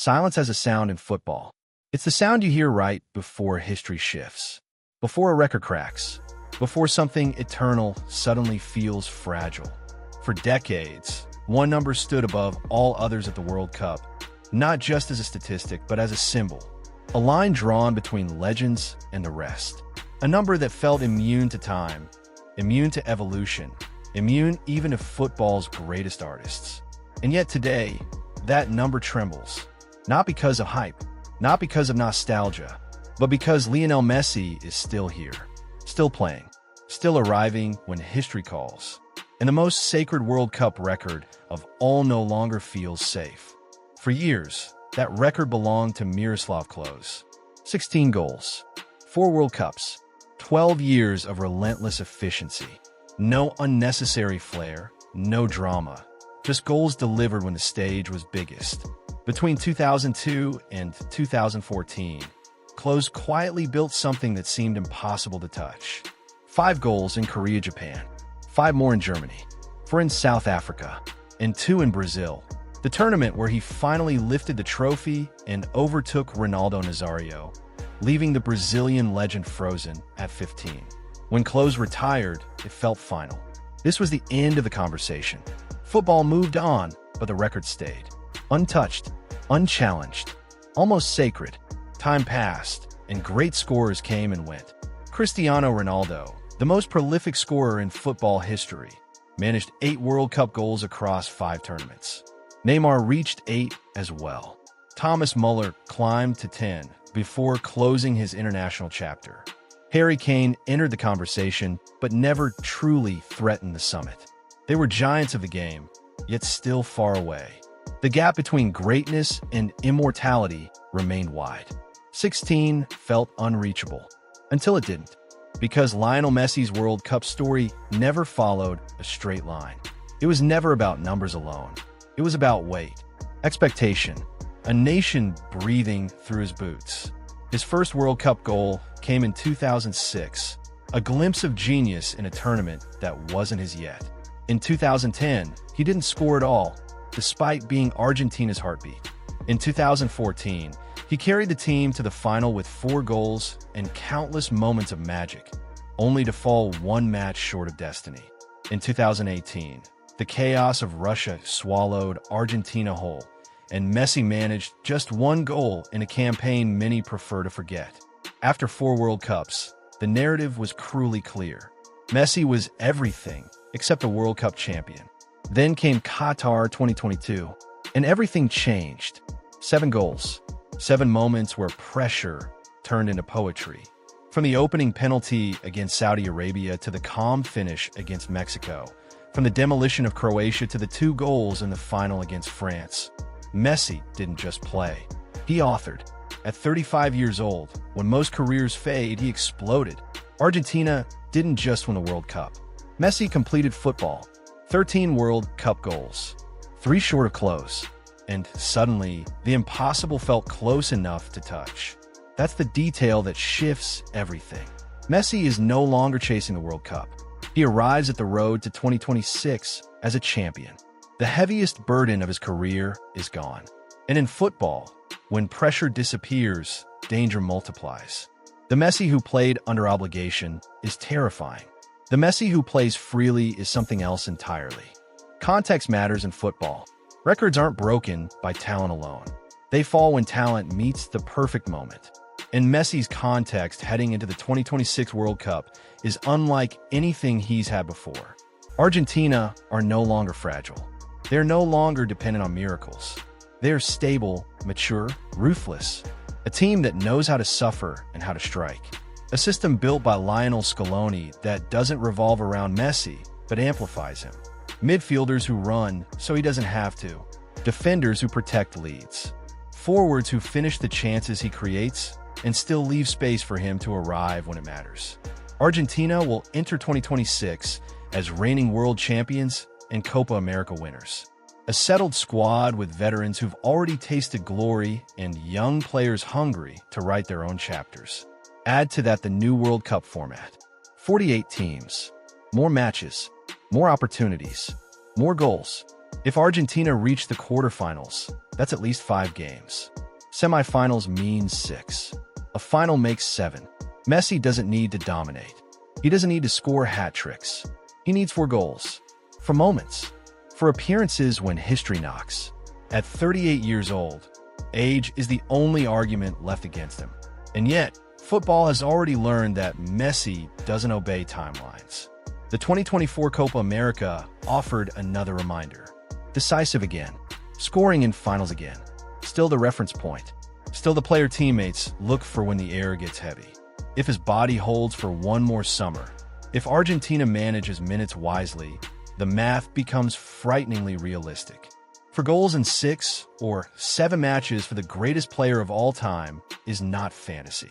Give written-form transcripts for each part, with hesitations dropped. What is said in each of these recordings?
Silence has a sound in football. It's the sound you hear right before history shifts, before a record cracks, before something eternal suddenly feels fragile. For decades, one number stood above all others at the World Cup, not just as a statistic, but as a symbol, a line drawn between legends and the rest. A number that felt immune to time, immune to evolution, immune even to football's greatest artists. And yet today, that number trembles, not because of hype, not because of nostalgia, but because Lionel Messi is still here, still playing, still arriving when history calls. And the most sacred World Cup record of all no longer feels safe. For years, that record belonged to Miroslav Klose. 16 goals, 4 World Cups, 12 years of relentless efficiency. No unnecessary flair, no drama, just goals delivered when the stage was biggest. Between 2002 and 2014, Klose quietly built something that seemed impossible to touch. 5 goals in Korea, Japan, 5 more in Germany, 4 in South Africa, and 2 in Brazil. The tournament where he finally lifted the trophy and overtook Ronaldo Nazario, leaving the Brazilian legend frozen at 15. When Klose retired, it felt final. This was the end of the conversation. Football moved on, but the record stayed. Untouched, unchallenged, almost sacred. Time passed, and great scorers came and went. Cristiano Ronaldo, the most prolific scorer in football history, managed 8 World Cup goals across 5 tournaments. Neymar reached 8 as well. Thomas Muller climbed to 10 before closing his international chapter. Harry Kane entered the conversation, but never truly threatened the summit. They were giants of the game, yet still far away. The gap between greatness and immortality remained wide. 16 felt unreachable, until it didn't, because Lionel Messi's World Cup story never followed a straight line. It was never about numbers alone. It was about weight, expectation, a nation breathing through his boots. His first World Cup goal came in 2006, a glimpse of genius in a tournament that wasn't his yet. In 2010, he didn't score at all, despite being Argentina's heartbeat. In 2014, he carried the team to the final with 4 goals and countless moments of magic, only to fall one match short of destiny. In 2018, the chaos of Russia swallowed Argentina whole, and Messi managed just 1 goal in a campaign many prefer to forget. After 4 World Cups, the narrative was cruelly clear. Messi was everything except a World Cup champion. Then came Qatar 2022, and everything changed. 7 goals, 7 moments where pressure turned into poetry. From the opening penalty against Saudi Arabia to the calm finish against Mexico, from the demolition of Croatia to the 2 goals in the final against France, Messi didn't just play. He authored. At 35 years old, when most careers fade, he exploded. Argentina didn't just win the World Cup. Messi completed football. 13 World Cup goals, 3 short of close. And suddenly, the impossible felt close enough to touch. That's the detail that shifts everything. Messi is no longer chasing the World Cup. He arrives at the road to 2026 as a champion. The heaviest burden of his career is gone. And in football, when pressure disappears, danger multiplies. The Messi who played under obligation is terrifying. The Messi who plays freely is something else entirely. Context matters in football. Records aren't broken by talent alone. They fall when talent meets the perfect moment. And Messi's context heading into the 2026 World Cup is unlike anything he's had before. Argentina are no longer fragile. They're no longer dependent on miracles. They're stable, mature, ruthless. A team that knows how to suffer and how to strike. A system built by Lionel Scaloni that doesn't revolve around Messi, but amplifies him. Midfielders who run so he doesn't have to. Defenders who protect leads. Forwards who finish the chances he creates and still leave space for him to arrive when it matters. Argentina will enter 2026 as reigning world champions and Copa America winners. A settled squad with veterans who've already tasted glory and young players hungry to write their own chapters. Add to that the new World Cup format. 48 teams, more matches, more opportunities, more goals. If Argentina reached the quarterfinals, That's at least 5 games. Semifinals means 6. A final makes 7. Messi doesn't need to dominate. He doesn't need to score hat tricks. He needs 4 goals. For moments. For appearances when history knocks. At 38 years old, age is the only argument left against him. And yet, football has already learned that Messi doesn't obey timelines. The 2024 Copa America offered another reminder. Decisive again. Scoring in finals again. Still the reference point. Still the player teammates look for when the air gets heavy. If his body holds for one more summer, if Argentina manages minutes wisely, the math becomes frighteningly realistic. For goals in 6 or 7 matches for the greatest player of all time is not fantasy.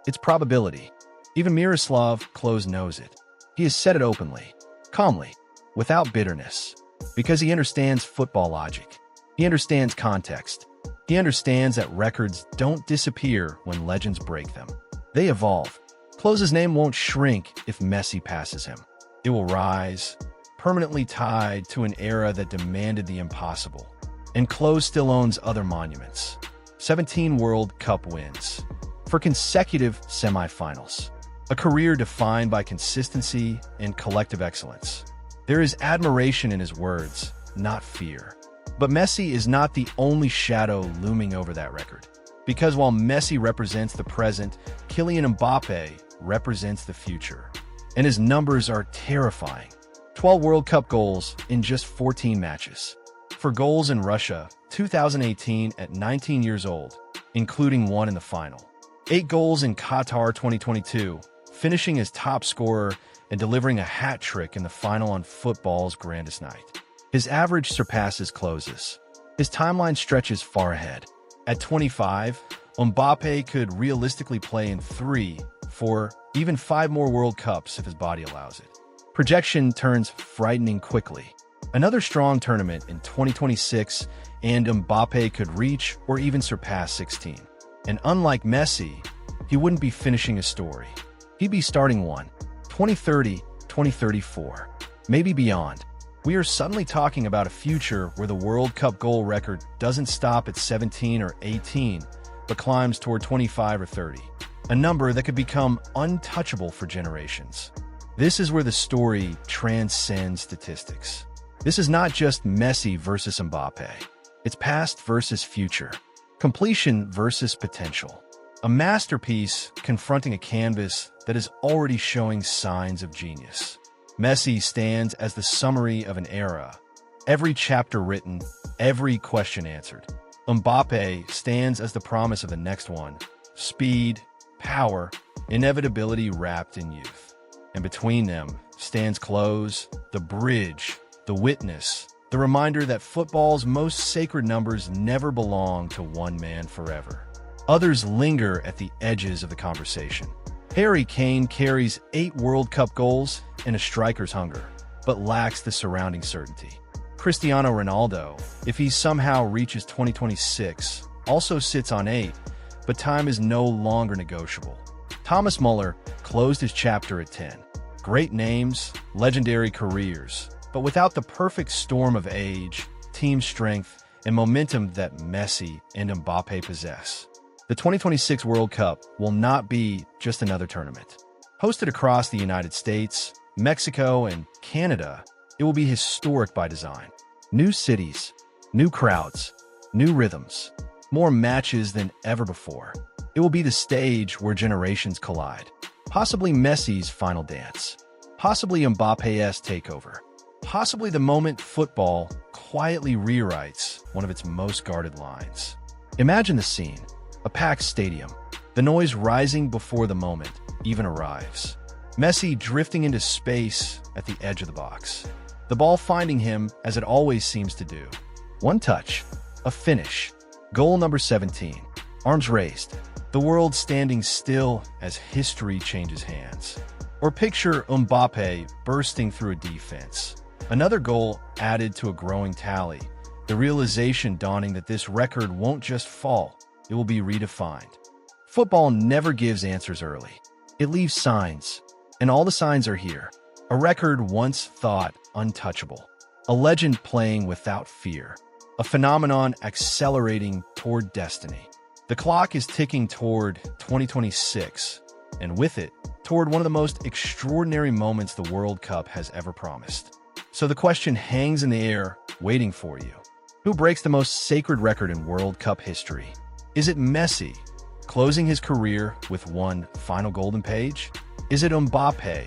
It's probability. Even Miroslav Klose knows it. He has said it openly, calmly, without bitterness, because he understands football logic. He understands context. He understands that records don't disappear when legends break them. They evolve. Klose's name won't shrink if Messi passes him. It will rise, permanently tied to an era that demanded the impossible. And Klose still owns other monuments. 17 World Cup wins. For consecutive semifinals. A career defined by consistency and collective excellence. There is admiration in his words, not fear. But Messi is not the only shadow looming over that record. Because while Messi represents the present, Kylian Mbappé represents the future. And his numbers are terrifying. 12 World Cup goals in just 14 matches. For goals in Russia, 2018 at 19 years old, including 1 in the final. 8 goals in Qatar 2022, finishing as top scorer and delivering a hat trick in the final on football's grandest night. His average surpasses Klose's. His timeline stretches far ahead. At 25, Mbappé could realistically play in 3, 4, even 5 more World Cups if his body allows it. Projection turns frightening quickly. Another strong tournament in 2026, and Mbappé could reach or even surpass 16. And unlike Messi, he wouldn't be finishing a story. He'd be starting one. 2030, 2034, maybe beyond. We are suddenly talking about a future where the World Cup goal record doesn't stop at 17 or 18, but climbs toward 25 or 30, a number that could become untouchable for generations. This is where the story transcends statistics. This is not just Messi versus Mbappé. It's past versus future, completion versus potential. A masterpiece confronting a canvas that is already showing signs of genius. Messi stands as the summary of an era. Every chapter written, every question answered. Mbappé stands as the promise of the next one. Speed, power, inevitability wrapped in youth. And between them stands Klose, the bridge, the witness, the reminder that football's most sacred numbers never belong to one man forever. Others linger at the edges of the conversation. Harry Kane carries 8 World Cup goals and a striker's hunger, but lacks the surrounding certainty. Cristiano Ronaldo, if he somehow reaches 2026, also sits on 8, but time is no longer negotiable. Thomas Muller closed his chapter at 10. Great names, legendary careers, but without the perfect storm of age, team strength, and momentum that Messi and Mbappé possess. The 2026 World Cup will not be just another tournament. Hosted across the United States, Mexico, and Canada, it will be historic by design. New cities, new crowds, new rhythms, more matches than ever before. It will be the stage where generations collide. Possibly Messi's final dance. Possibly Mbappe's takeover. Possibly the moment football quietly rewrites one of its most guarded lines. Imagine the scene. A packed stadium. The noise rising before the moment even arrives. Messi drifting into space at the edge of the box. The ball finding him as it always seems to do. One touch. A finish. Goal number 17. Arms raised. The world standing still as history changes hands. Or picture Mbappé bursting through a defense. Another goal added to a growing tally. The realization dawning that this record won't just fall, it will be redefined. Football never gives answers early. It leaves signs, and all the signs are here. A record once thought untouchable. A legend playing without fear. a phenomenon accelerating toward destiny. The clock is ticking toward 2026, and with it, toward one of the most extraordinary moments the World Cup has ever promised. So the question hangs in the air, waiting for you. Who breaks the most sacred record in World Cup history? Is it Messi, closing his career with one final golden page? Is it Mbappé,